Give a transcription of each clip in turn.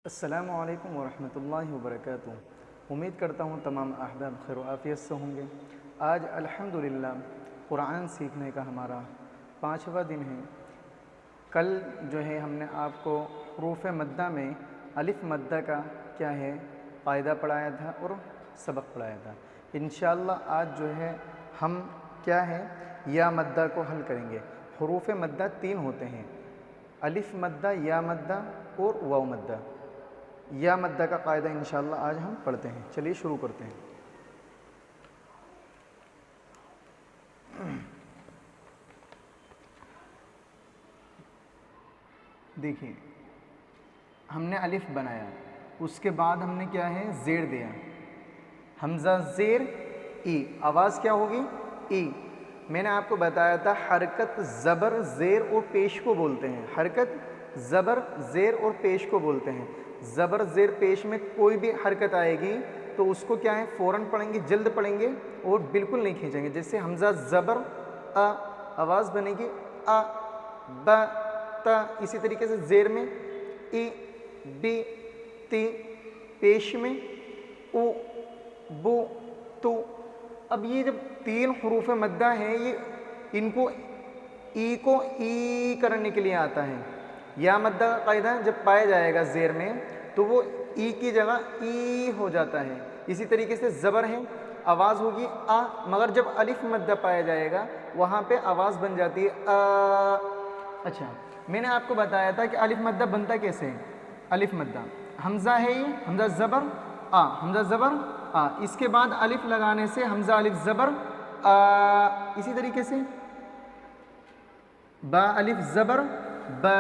السلام علیکم ورحمۃ اللہ وبرکاتہ۔ امید کرتا ہوں تمام احباب خیر و عافیت سے ہوں گے۔ آج الحمدللہ قرآن سیکھنے کا ہمارا 5واں دن ہے۔ کل جو ہے ہم نے آپ کو حروف مدہ میں الف مدہ کا کیا ہے قاعدہ پڑھایا تھا اور سبق پڑھایا تھا۔ انشاءاللہ آج جو ہے ہم کیا ہے یا مدہ کو حل کریں گے۔ حروف مدہ 3 ہوتے ہیں، الف مدہ، یا مدہ اور واو مدہ۔ یا مدہ کا قاعدہ انشاءاللہ آج ہم پڑھتے ہیں۔ چلیے شروع کرتے ہیں۔ دیکھیے ہم نے الف بنایا، اس کے بعد ہم نے کیا ہے زیر دیا، حمزہ زیر ای، آواز کیا ہوگی ای۔ میں نے آپ کو بتایا تھا حرکت زبر زیر اور پیش کو بولتے ہیں، حرکت زبر زیر اور پیش کو بولتے ہیں۔ زبر زیر پیش میں کوئی بھی حرکت آئے گی تو اس کو کیا ہے فوراً پڑھیں گے، جلد پڑھیں گے اور بالکل نہیں کھینچیں گے۔ جیسے حمزہ زبر ا، آواز بنے گی ا ب ت۔ اسی طریقے سے زیر میں ای بی تی، پیش میں او بو تو۔ اب یہ جب 3 حروف مدہ ہیں، یہ ان کو ای کرنے کے لیے آتا ہے۔ یا مدہ کا قاعدہ جب پایا جائے گا زیر میں تو وہ ای کی جگہ ای ہو جاتا ہے۔ اسی طریقے سے زبر ہے، آواز ہوگی آ، مگر جب الف مدہ پایا جائے گا وہاں پہ آواز بن جاتی ہے آ۔ اچھا میں نے آپ کو بتایا تھا کہ الف مدہ بنتا کیسے ہے۔ الف مدہ حمزہ ہے، یہ حمزہ زبر آ، حمزہ زبر آ، اس کے بعد الف لگانے سے حمزہ الف زبر آ۔ اسی طریقے سے با الف زبر با،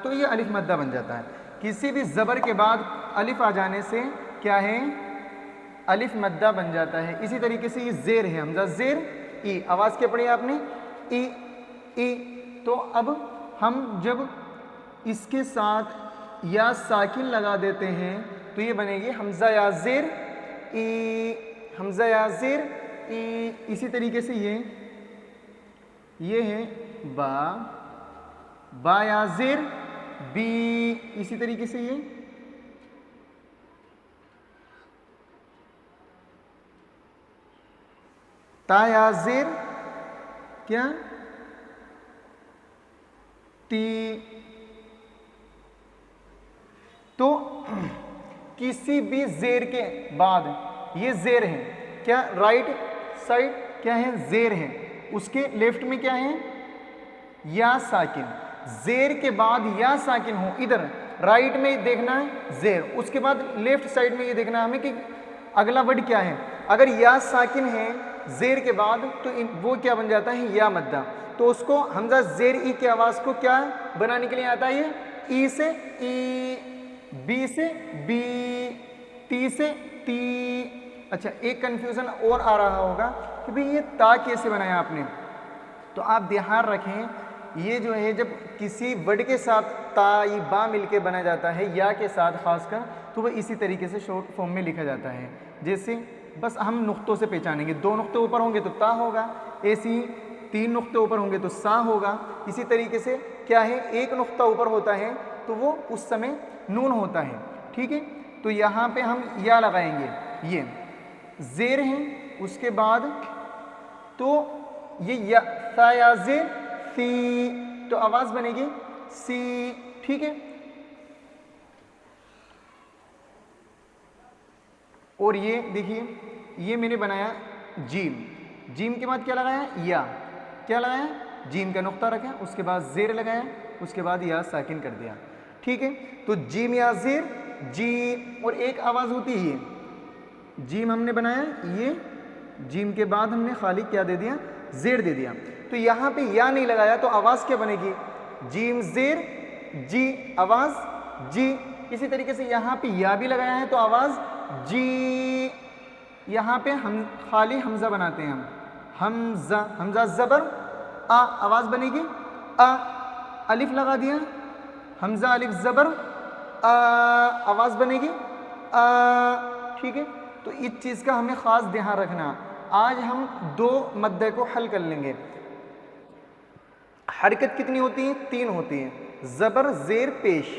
تو یہ الف مدہ بن جاتا ہے۔ کسی بھی زبر کے بعد الف آ جانے سے کیا ہے الف مدہ بن جاتا ہے۔ اسی طریقے سے یہ زیر ہے، حمزہ زیر ای، آواز کیا پڑھی آپ نے ای ای۔ تو اب ہم جب اس کے ساتھ یا ساکن لگا دیتے ہیں تو یہ بنے گی حمزہ یا زیر ای، حمزہ یا زیر ای۔ اسی طریقے سے یہ ہے با، با یا زیر بی۔ اسی طریقے سے یہ تا یا زیر کیا تی۔ تو کسی بھی زیر کے بعد، یہ زیر ہے کیا رائٹ سائڈ کیا ہے زیر ہے، اس کے لیفٹ میں کیا ہے یا ساکن۔ زیر کے بعد یا ساکن ہو، ادھر رائٹ میں دیکھنا ہے زیر، اس کے بعد لیفٹ سائڈ میں یہ دیکھنا ہے ہمیں کہ اگلا ورڈ کیا ہے۔ اگر یا ساکن ہے زیر کے بعد تو وہ کیا بن جاتا ہے یا مدہ۔ تو اس کو حمزہ زیر ای کی آواز کو کیا بنانے کے لیے آتا ہے، یہ ای سے ای، بی سے بی، تی سے تی۔ اچھا ایک کنفیوژن اور آ رہا ہوگا کہ بھئی یہ تا کیسے بنایا آپ نے، تو آپ دھیان رکھیں یہ جو ہے جب کسی ورڈ کے ساتھ تا یا با مل کے بنا جاتا ہے یا کے ساتھ خاص کر، تو وہ اسی طریقے سے شارٹ فارم میں لکھا جاتا ہے۔ جیسے بس ہم نقطوں سے پہچانیں گے، 2 نقطے اوپر ہوں گے تو تا ہوگا، ایسی 3 نقطے اوپر ہوں گے تو سا ہوگا۔ اسی طریقے سے کیا ہے 1 نقطہ اوپر ہوتا ہے تو وہ اس سمے نون ہوتا ہے، ٹھیک ہے۔ تو یہاں پہ ہم یا لگائیں گے، یہ زیر ہے، اس کے بعد تو یہ یا تا یا زیر سی، تو آواز بنے گی سی، ٹھیک ہے۔ اور یہ دیکھیے یہ میں نے بنایا جیم، جیم کے بعد کیا لگایا یا، کیا لگایا جیم کا نقطہ رکھا، اس کے بعد زیر لگایا، اس کے بعد یا ساکن کر دیا، ٹھیک ہے۔ تو جیم یا زیر جیم، اور ایک آواز ہوتی ہے یہ جیم ہم نے بنایا، یہ جیم کے بعد ہم نے خالی کیا دے دیا زیر دے دیا، تو یہاں پہ یا نہیں لگایا تو آواز کیا بنے گی جیم زیر جی، آواز جی۔ اسی طریقے سے یہاں پہ یا بھی لگایا ہے تو آواز جی۔ یہاں پہ ہم خالی حمزہ بناتے ہیں، ہم حمزہ، حمزہ زبر آ، آواز بنے گی آ، الف لگا دیا حمزہ الف زبر آ، آواز بنے گی آ، ٹھیک ہے۔ تو اس چیز کا ہمیں خاص دھیان رکھنا۔ آج ہم 2 مدہ کو حل کر لیں گے۔ حرکت کتنی ہوتی ہے 3 ہوتی ہے، زبر زیر پیش،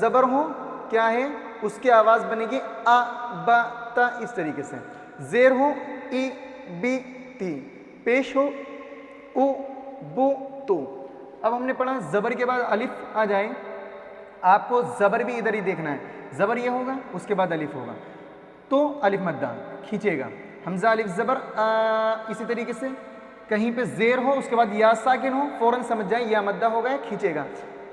زبر ہو کیا ہے اس کی آواز بنے گی آ با تا، اس طریقے سے. زیر ہو ای بی تی، پیش ہو او بو تو. اب ہم نے پڑھا زبر کے بعد الف آ جائے، آپ کو زبر بھی ادھر ہی دیکھنا ہے. زبر یہ ہوگا اس کے بعد الف ہوگا تو الف مدہ کھینچے گا. حمزہ الف زبر اسی طریقے سے کہیں پہ زیر ہو اس کے بعد یا ساکن ہو فوراً سمجھ جائیں یا مدہ ہو گیا، کھینچے گا.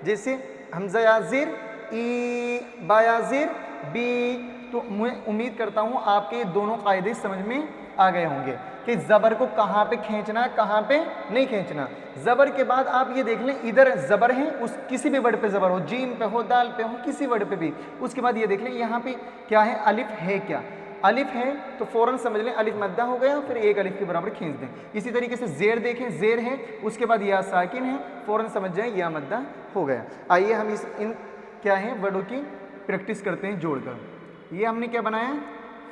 جیسے حمزہ یا زیر ای، با یا زیر بی. تو میں امید کرتا ہوں آپ کے دونوں قاعدے سمجھ میں آ گئے ہوں گے کہ زبر کو کہاں پہ کھینچنا ہے کہاں پہ نہیں کھینچنا. زبر کے بعد آپ یہ دیکھ لیں ادھر زبر ہے، اس کسی بھی ورڈ پہ زبر ہو، جیم پہ ہو دال پہ ہو کسی ورڈ پہ بھی. اس کے بعد یہ دیکھ لیں یہاں پہ کیا ہے الف ہے، کیا الف ہے تو فوراً سمجھ لیں الف مدہ ہو گیا، پھر ایک الف کے برابر کھینچ دیں. اسی طریقے سے زیر دیکھیں، زیر ہے اس کے بعد یا ساکن ہے فوراً سمجھ جائیں یا مدہ ہو گیا. آئیے ہم ان کیا ہے ورڈوں کی پریکٹس کرتے ہیں جوڑ کر. یہ ہم نے کیا بنایا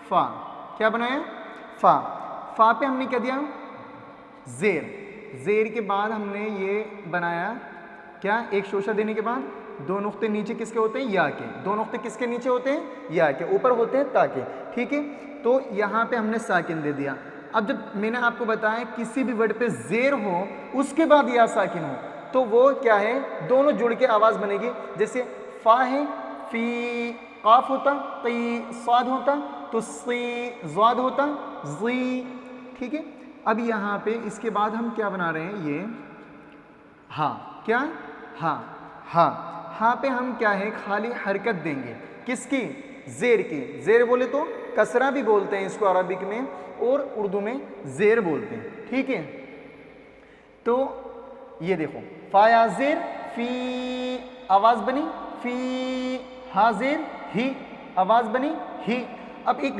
فا، کیا بنایا فا. فا پہ ہم نے کیا دیا زیر. زیر کے بعد ہم نے یہ بنایا کیا ایک شوشہ دینے کے بعد دو نقطے نیچے کس کے ہوتے ہیں یا کے. دو نقطے کس کے نیچے ہوتے ہیں یا کے، اوپر ہوتے ہیں تا کے. ٹھیک ہے تو یہاں پہ ہم نے ساکن دے دیا. اب جب میں نے آپ کو بتایا کسی بھی ورڈ پہ زیر ہو اس کے بعد یا ساکن ہو تو وہ کیا ہے دونوں جڑ کے آواز بنے گی. جیسے فا ہے فی، قاف ہوتا قی، صاد ہوتا تو سی، زاد ہوتا زی. ٹھیک ہے اب یہاں پہ اس کے بعد ہم کیا بنا رہے ہیں یہ ہاں، کیا ہاں. ہاں ہاں پہ ہم کیا ہے خالی حرکت دیں گے کس کی زیر کی. زیر بولے تو کسرہ بھی بولتے ہیں اس کو عربک میں اور اردو میں زیر بولتے ہیں. ٹھیک ہے تو یہ دیکھو فا یا زیر فی آواز بنی فی، ہا زیر ہی آواز بنی ہی. اب ایک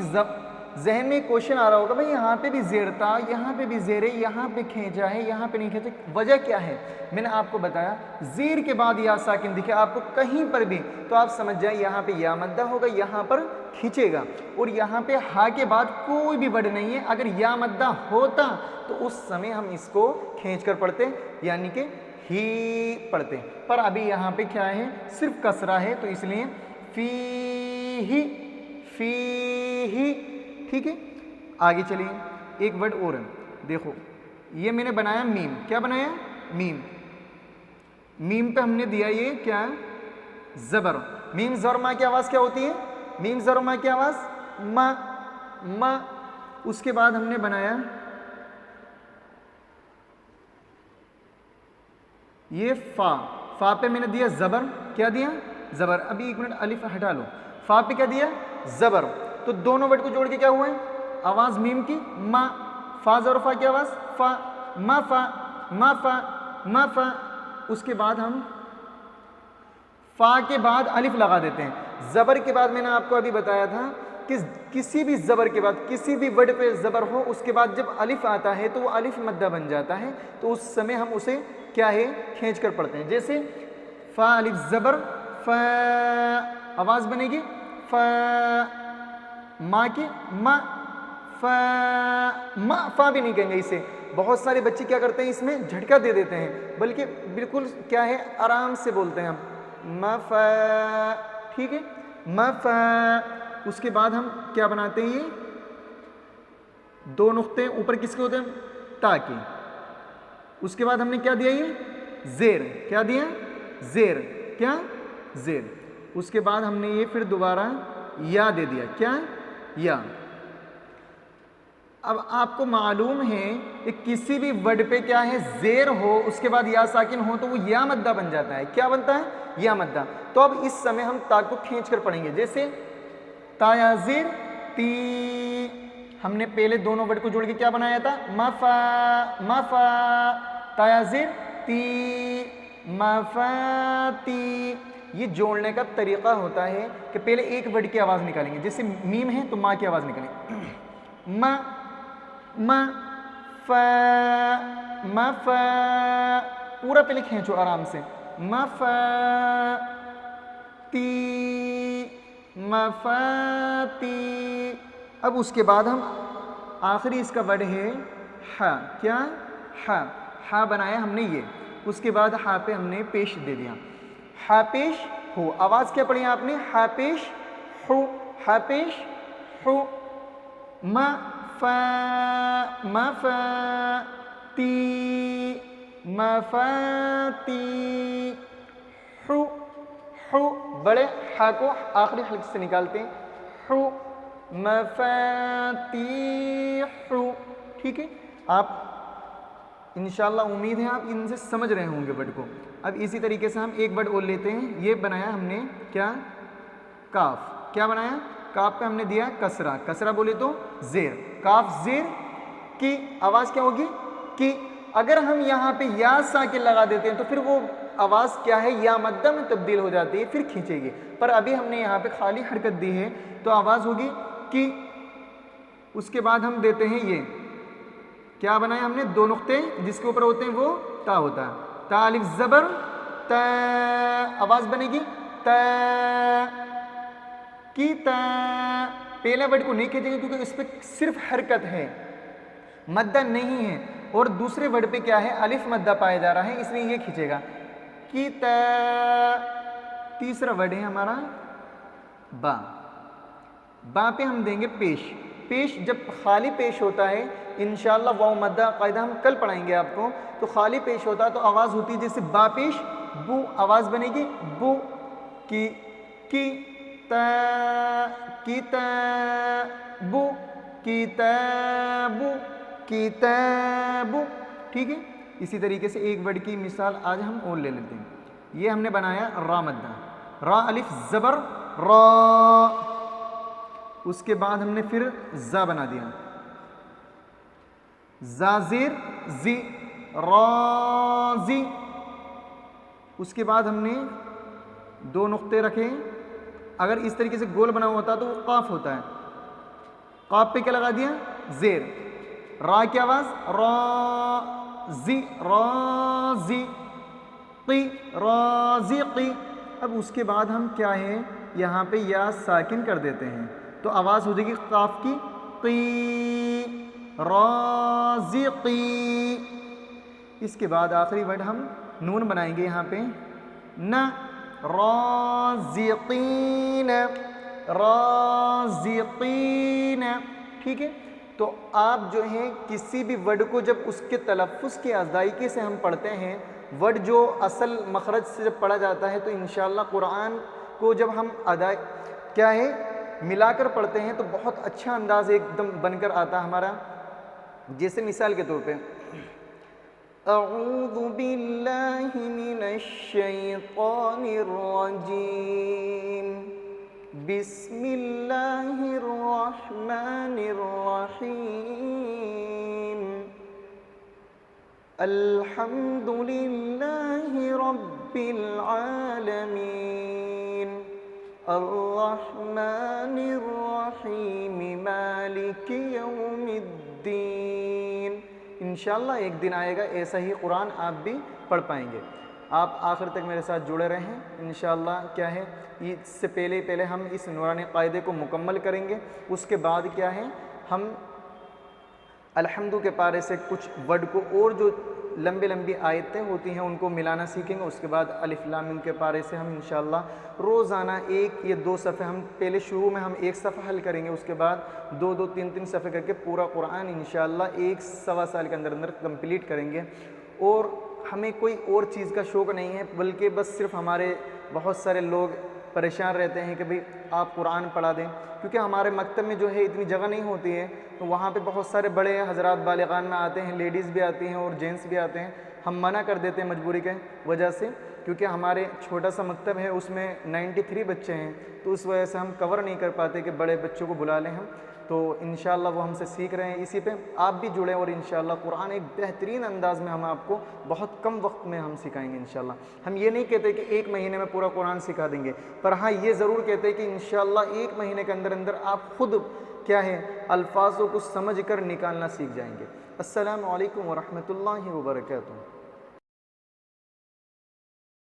ذہن میں کوشچن آ رہا ہوگا بھائی یہاں پہ بھی زیر تھا یہاں پہ بھی زیر ہے، یہاں پہ کھینچا ہے یہاں پہ نہیں کھینچا، وجہ کیا ہے؟ میں نے آپ کو بتایا زیر کے بعد یا ساکن دکھے آپ کو کہیں پر بھی تو آپ سمجھ جائیں یہاں پہ یا مدہ ہوگا، یہاں پر کھینچے گا. اور یہاں پہ ہا کے بعد کوئی بھی ورڈ نہیں ہے، اگر یا مدہ ہوتا تو اس سمے ہم اس کو کھینچ کر پڑھتے یعنی کہ ہی پڑھتے. پر ابھی یہاں پہ کیا ہے صرف کسرہ ہے تو اس لیے فی ہی، فی ہی. ٹھیک ہے آگے چلیے ایک ورڈ اور ہے دیکھو یہ میں نے بنایا میم. کیا بنایا میم. میم پہ ہم نے دیا یہ کیا زبر. میم زبر ما کی آواز کیا ہوتی ہے؟ میم زبر ما کی آواز ما، ما. اس کے بعد ہم نے بنایا یہ فا. فا پہ میں نے دیا زبر. کیا دیا زبر. ابھی ایک منٹ الف ہٹا لو. فا پہ کیا دیا زبر. تو دونوں ورڈ کو جوڑ کے کیا ہوئے آواز میم کی ما. فا زبر فا کی آواز فا، ما فا، ما فا، ما فا. اس کے بعد ہم فا کے بعد الف لگا دیتے ہیں. زبر کے بعد میں نے آپ کو ابھی بتایا تھا کہ کسی بھی زبر کے بعد کسی بھی ورڈ پہ زبر ہو اس کے بعد جب الف آتا ہے تو وہ الف مدہ بن جاتا ہے تو اس سمے ہم اسے کیا ہے کھینچ کر پڑھتے ہیں. جیسے فا الف زبر فا آواز بنے گی فا. ما کی ما، فا ما. فا بھی نہیں کہیں گے اسے. بہت سارے بچے کیا کرتے ہیں اس میں جھٹکا دے دیتے ہیں بلکہ بالکل کیا ہے آرام سے بولتے ہیں ہم ما فا. ٹھیک ہے ما فا. اس کے بعد ہم کیا بناتے ہیں یہ دو نقطے اوپر کس کے ہوتے ہیں تا کے. اس کے بعد ہم نے کیا دیا یہ زیر. کیا دیا زیر. کیا زیر. اس کے بعد ہم نے یہ پھر دوبارہ یا دے دیا. کیا یا. اب آپ کو معلوم ہے کہ کسی بھی ورڈ پہ کیا ہے زیر ہو اس کے بعد یا ساکن ہو تو وہ یا مدہ بن جاتا ہے. کیا بنتا ہے یا مدہ. تو اب اس سمے ہم تا کو کھینچ کر پڑھیں گے. جیسے تا یا زیر تی. ہم نے پہلے دونوں ورڈ کو جوڑ کے کیا بنایا تھا ما فا، ما فا. تا یا زیر تی، ما فا تی. یہ جوڑنے کا طریقہ ہوتا ہے کہ پہلے ایک ورڈ کی آواز نکالیں گے. جیسے میم ہے تو ماں کی آواز نکالیں ما، ما فا، ما فا. پورا پہلے کھینچو آرام سے ما فا تی، ما فا تی. اب اس کے بعد ہم آخری اس کا ورڈ ہے ہا. کیا ہا. ہا بنایا ہم نے یہ. اس کے بعد ہا پہ ہم نے پیش دے دیا. ہا پیش ہو. آواز کیا پڑھی آپ نے؟ ہا پیش ہو، ہا پیش ہو. ما فا مفاتی مفاتی حو حو، بڑے ہا کو آخری حلق سے نکالتے ہیں. حو مفاتیح. ٹھیک ہے، آپ انشاءاللہ امید ہے آپ ان سے سمجھ رہے ہوں گے ورڈ کو. اب اسی طریقے سے ہم ایک ورڈ اور لیتے ہیں. یہ بنایا ہم نے کیا؟ کاف. کیا بنایا؟ کاف پہ ہم نے دیا کسرہ. کسرہ بولے تو زیر. کاف زیر کی آواز کیا ہوگی؟ کی. اگر ہم یہاں پہ یا ساکن لگا دیتے ہیں تو پھر وہ آواز کیا ہے؟ یا مدہ میں تبدیل ہو جاتی ہے، پھر کھینچے گی. پر ابھی ہم نے یہاں پہ خالی حرکت دی ہے تو آواز ہوگی کی. اس کے بعد ہم دیتے ہیں یہ کیا بنایا ہم نے؟ دو نقطے جس کے اوپر ہوتے ہیں وہ تا ہوتا ہے. تا الف زبر تا، آواز بنے گی تا کی تا. پہلے ورڈ کو نہیں کھینچیں گے کیونکہ اس پہ صرف حرکت ہے، مدہ نہیں ہے. اور دوسرے ورڈ پہ کیا ہے؟ الف مدہ پایا جا رہا ہے، اس لیے یہ کھینچے گا کی تا. تیسرا ورڈ ہے ہمارا با. با پہ ہم دیں گے پیش. پیش جب خالی پیش ہوتا ہے انشاءاللہ واو مدہ قاعدہ ہم کل پڑھائیں گے آپ کو. تو خالی پیش ہوتا ہے تو آواز ہوتی ہے جیسے با پیش بو، آواز بنے گی بو کی کتابو کتابو کتابو. ٹھیک ہے، اسی طریقے سے ایک ورڈ کی مثال آج ہم اور لے لیتے ہیں. یہ ہم نے بنایا را مدہ. را الف زبر را، اس کے بعد ہم نے پھر زا بنا دیا. زا زیر زی رازی. اس کے بعد ہم نے دو نقطے رکھے. اگر اس طریقے سے گول بنا ہوا ہوتا تو وہ قاف ہوتا ہے. قاف پہ کیا لگا دیا؟ زیر. را کی آواز رازی رازی قی رازقی. اب اس کے بعد ہم کیا ہے یہاں پہ یا ساکن کر دیتے ہیں تو آواز ہو جائے گی قاف کی قی رازقی. اس کے بعد آخری ورڈ ہم نون بنائیں گے یہاں پہ نہ رازقین رازقین. ٹھیک ہے، تو آپ جو ہیں کسی بھی ورڈ کو جب اس کے تلفظ کی ادائیگی سے ہم پڑھتے ہیں، ورڈ جو اصل مخرج سے جب پڑھا جاتا ہے تو انشاءاللہ قرآن کو جب ہم کیا ہے ملا کر پڑھتے ہیں تو بہت اچھا انداز ایک دم بن کر آتا ہے ہمارا. جیسے مثال کے طور پہ اعوذ باللہ من الشیطان الرجیم بسم اللہ الرحمن الرحیم الحمد للہ رب العالمین الرحمن الرحیم مالک یوم الدین. انشاءاللہ ایک دن آئے گا ایسا ہی قرآن آپ بھی پڑھ پائیں گے. آپ آخر تک میرے ساتھ جڑے رہیں. انشاءاللہ کیا ہے اس سے پہلے ہم اس نورانی قاعدے کو مکمل کریں گے. اس کے بعد کیا ہے ہم الحمد کے پارے سے کچھ ورڈ کو اور جو لمبی آیتیں ہوتی ہیں ان کو ملانا سیکھیں گے. اس کے بعد الف لام میم کے پارے سے ہم انشاءاللہ روزانہ 1 یا 2 صفحے ہم پہلے شروع میں ہم 1 صفحہ حل کریں گے. اس کے بعد 2 3 صفحے کر کے پورا قرآن انشاءاللہ 1-1.25 سال کے اندر کمپلیٹ کریں گے. اور ہمیں کوئی اور چیز کا شوق نہیں ہے بلکہ بس صرف ہمارے بہت سارے لوگ پریشان رہتے ہیں کہ بھئی آپ قرآن پڑھا دیں، کیونکہ ہمارے مکتب میں جو ہے اتنی جگہ نہیں ہوتی ہے. تو وہاں پہ بہت سارے بڑے حضرات بالغان میں آتے ہیں، لیڈیز بھی آتی ہیں اور جینٹس بھی آتے ہیں. ہم منع کر دیتے ہیں مجبوری کے وجہ سے، کیونکہ ہمارے چھوٹا سا مکتب ہے اس میں 93 بچے ہیں تو اس وجہ سے ہم کور نہیں کر پاتے کہ بڑے بچوں کو بلا لیں ہم. تو انشاءاللہ وہ ہم سے سیکھ رہے ہیں. اسی پہ آپ بھی جڑیں اور انشاءاللہ قرآن ایک بہترین انداز میں ہم آپ کو بہت کم وقت میں ہم سکھائیں گے انشاءاللہ. ہم یہ نہیں کہتے کہ 1 مہینے میں پورا قرآن سکھا دیں گے، پر ہاں یہ ضرور کہتے ہیں کہ انشاءاللہ 1 مہینے کے اندر آپ خود کیا ہے الفاظوں کو سمجھ کر نکالنا سیکھ جائیں گے. السلام علیکم ورحمۃ اللہ وبرکاتہ.